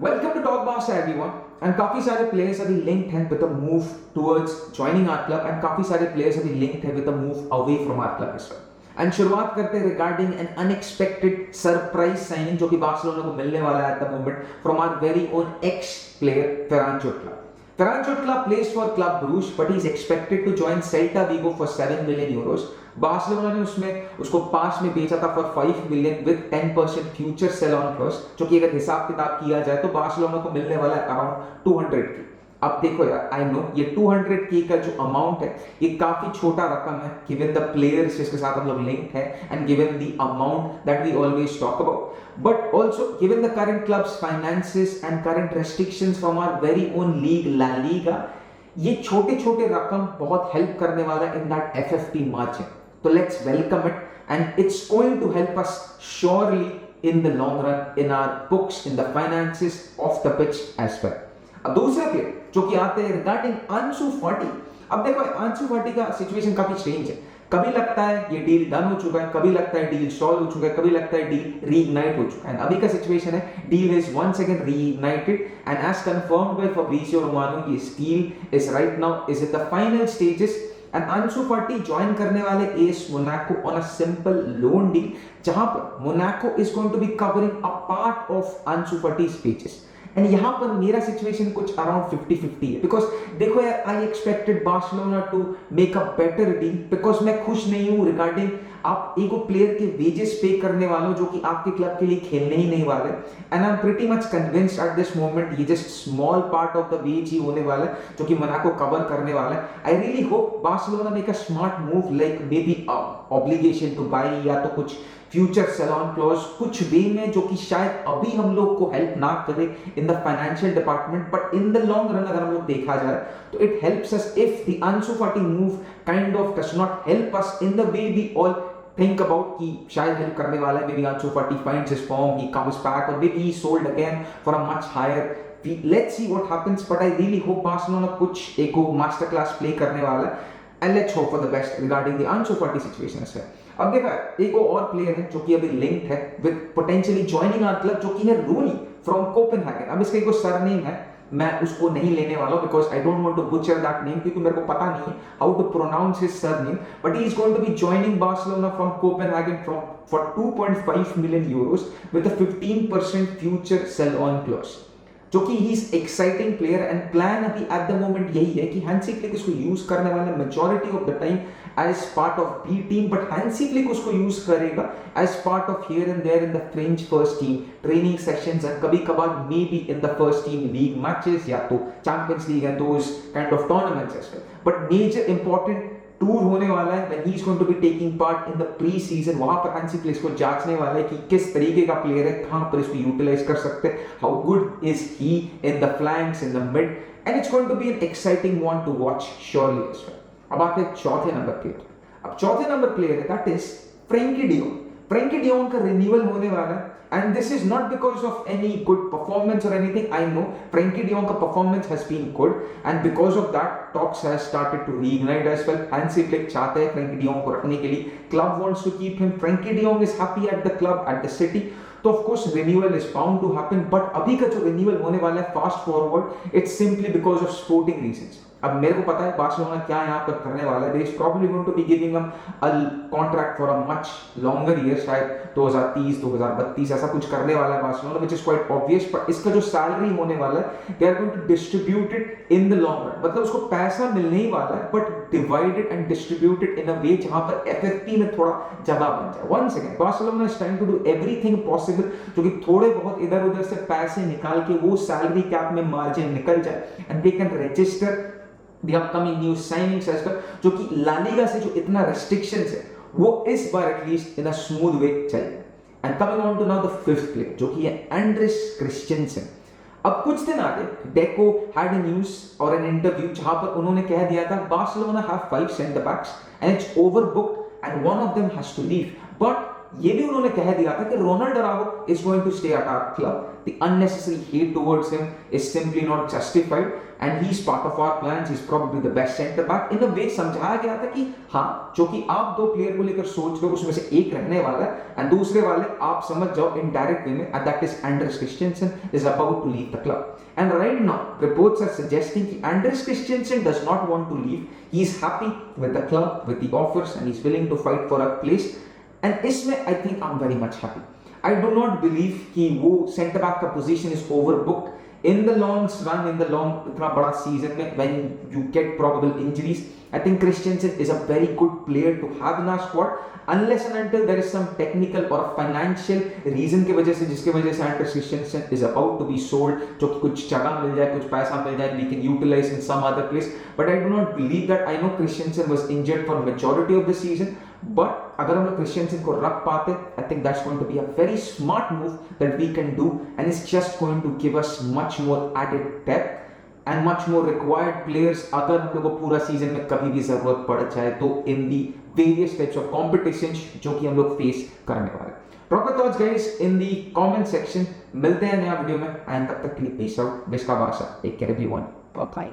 Welcome to Talk Barca everyone. And काफी सारे players अभी linked हैं with a move towards joining our club and काफी सारे players अभी linked हैं with a move away from our club as well. And शुरुआत करते हैं regarding an unexpected surprise signing जो कि बार्सिलोना को मिलने वाला है at the moment from our very own ex-player Ferran Jutla. Ferran Jutla plays for Club Brugge but he is expected to join Celta Vigo for 7 million euros. Barcelona ने उसको पास में बेचा था for 5 million with 10% future sell on clause, जो कि अगर हिसाब किताब किया जाए तो बार्सिलोना को मिलने वाला है अराउंड 200 की। अब देखो यार, आई नो ये 200 की का जो अमाउंट है ये काफी छोटा रकम है गिवन द प्लेयर्स जिसके साथ हम लोग लिंक्ड है and given the amount that we always talk about, but also given the current clubs finances and current restrictions from our very own league La Liga, ये छोटे छोटे रकम बहुत हेल्प करने वाला in that FFP margin. So let's welcome it and it's going to help us surely in the long run in our books, in the finances of the pitch as well. अब दूसरा player जो कि आते हैं regarding अंसु फाटी. अब देखो अंसु फाटी का सिचुएशन काफी स्ट्रेंज है. कभी लगता है ये डील डन हो चुका है, कभी लगता है डील स्टॉल हो चुका है, कभी लगता है डील रीइग्नाइट हो चुका है. अभी का सिचुएशन है deal is once again reignited and as confirmed by Fabrizio Romano की deal is right now is in the final stages. And Ansu Fati join करने वाले AS Monaco on a simple loan deal, जहां पर Monaco is going to be covering a part of Ansu Fati's wages. And यहां पर मेरा situation कुछ around 50-50 है, because देखो यार I expected Barcelona to make a better deal, because मैं खुश नहीं हूं रिगार्डिंग आप एक प्लेयर के वेजेस पे करने वालों जो कि आपके क्लब के लिए खेलने ही नहीं वाले. And I am pretty much convinced at this moment ये just small part of the wages ही होने वाला है जो कि मोनाको कवर करने वाला है. I really hope Barcelona make a smart move like maybe obligation to buy या तो कुछ फ्यूचर सेलॉन क्लॉज कुछ वे में जो कि शायद अभी हम लोग को हेल्प ना करे in the financial department, but in the long run अगर हम लोग देखा जाए तो it helps us if the Ansu Fati move kind of does not help us in the way we all think about कि शायद हेल्प करने वाला है. maybe Ansu Fati finds his form, he comes back or maybe he sold again for a much higher fee. Let's see what happens, but I really hope Barcelona कुछ एक master class play करने वाला है and let's hope for the best regarding the Ansu Fati situation as well. अब देखा एक और player है जो कि अभी लिंक्ड है with potentially joining our club जो कि है रूनी from Copenhagen. अब इसका एक सरनेम है, मैं उसको नहीं लेने वाला हूं because I don't want to butcher that name क्योंकि मेरे को पता नहीं है how to pronounce his surname, but he is going to be joining Barcelona from Copenhagen for 2.5 million euros with a 15% future sell on clause, जो कि he is exciting player. And plan अभी at the moment यही है कि Hansi Flick इसको use करने वाला majority of the time as part of B team, but Hansi Flick उसको यूज करेगा as part of here and there in the French first team training sessions and कभी कभार maybe in the first team league matches या तो Champions League and those kind of tournaments as well. But major important tour होने वाला है when he is going to be taking part in the pre-season. वहां पर Hansi flick को जांचने वाला है कि किस तरीके का प्लेयर है, कहां पर इसको यूटिलाइज कर सकते हैं, how good is he in the flanks, in the mid, and it's going to be an exciting one to watch surely as well. अब आते हैं चौथे नंबर प्लेयर. अब चौथे नंबर प्लेयर है that is Frenkie de Jong. Frenkie de Jong का renewal होने वाला है and this is not because of any good performance or anything. I know Frenkie de Jong ka performance has been good and because of that talks has started to reignite as well. Hansi Flick चाहते हैं Frenkie de Jong को रखने के लिए, club wants to keep him. Frenkie de Jong is happy at the club, at the city, तो of course renewal is bound to happen. But अभी का जो renewal होने वाला है fast forward, it's simply because of sporting reasons. अब मेरे को पता है बार्सिलोना क्या यहाँ पर करने वाला है. They is probably going to be giving him a contract for a much longer year, शायद 2030-2032 ऐसा कुछ करने वाला है Barcelona, which is quite obvious. पर इसका जो सैलरी होने वाला है they are going to distribute it in the long run. मतलब उसको पैसा मिलने ही वाला है but divided and distributed in a way जहाँ पर FFP में थोड़ा जगह बन जाए. Once again Barcelona is trying to do everything possible जो कि थोड़े बहुत इधर उधर से पैसे निकाल के वो सैलरी कैप में मार्जिन निकल जाए and they can register the upcoming new signings as well, जो कि ला लीगा से जो इतना restrictions है वो इस बार at least in a smooth way चले. And coming on to now the fifth player जो कि है एंड्रेस क्रिस्टियनसन. अब कुछ दिन आगे डेको हैड अ न्यूज़ और एन इंटरव्यू जहां पर उन्होंने कह दिया था Barcelona have 5 centre backs and it's overbooked and one of them has to leave, but ये भी उन्होंने कह दिया था कि Ronald Araujo is going to stay at our club. The unnecessary hate towards him is simply not justified and he's part of our plans. He's probably the best centre back. In a way समझाया गया था कि हाँ, जो कि आप दो player को लेकर सोच रहे हो उसमें से एक रहने वाला है and दूसरे वाले आप समझ जाओ indirect way में, and that is Andreas Christensen is about to leave the club. And right now reports are suggesting that Andreas Christensen does not want to leave. He is happy with the club, with the offers, and he's willing to fight for a place. And इसमें I think I'm very much happy. I do not believe कि वो centre back का position is overbooked in the long run, in the long इतना बड़ा season में when you get probable injuries. I think Christensen is a very good player to have in our squad unless and until there is some technical or financial reason की वजह से, जिसकी वजह से Andreas Christensen is about to be sold, जो कि कुछ जगह मिल जाए, कुछ पैसा मिल जाए, we can utilize in some other place. But I do not believe that. I know Christensen was injured for majority of the season, but अगर हम लोग Christensen को रख पाते, I think that's going to be a very smart move that we can do, and it's just going to give us much more added depth and much more required players अगर हम लोग को पूरा season में कभी भी जरूरत पड़ जाए तो in the various types of competitions जो कि हम लोग फेस करने वाले. Drop your thoughts guys in the comment section. मिलते हैं नया वीडियो में and तब तक के लिए peace out. Biska Basa. Take care everyone. Bye bye.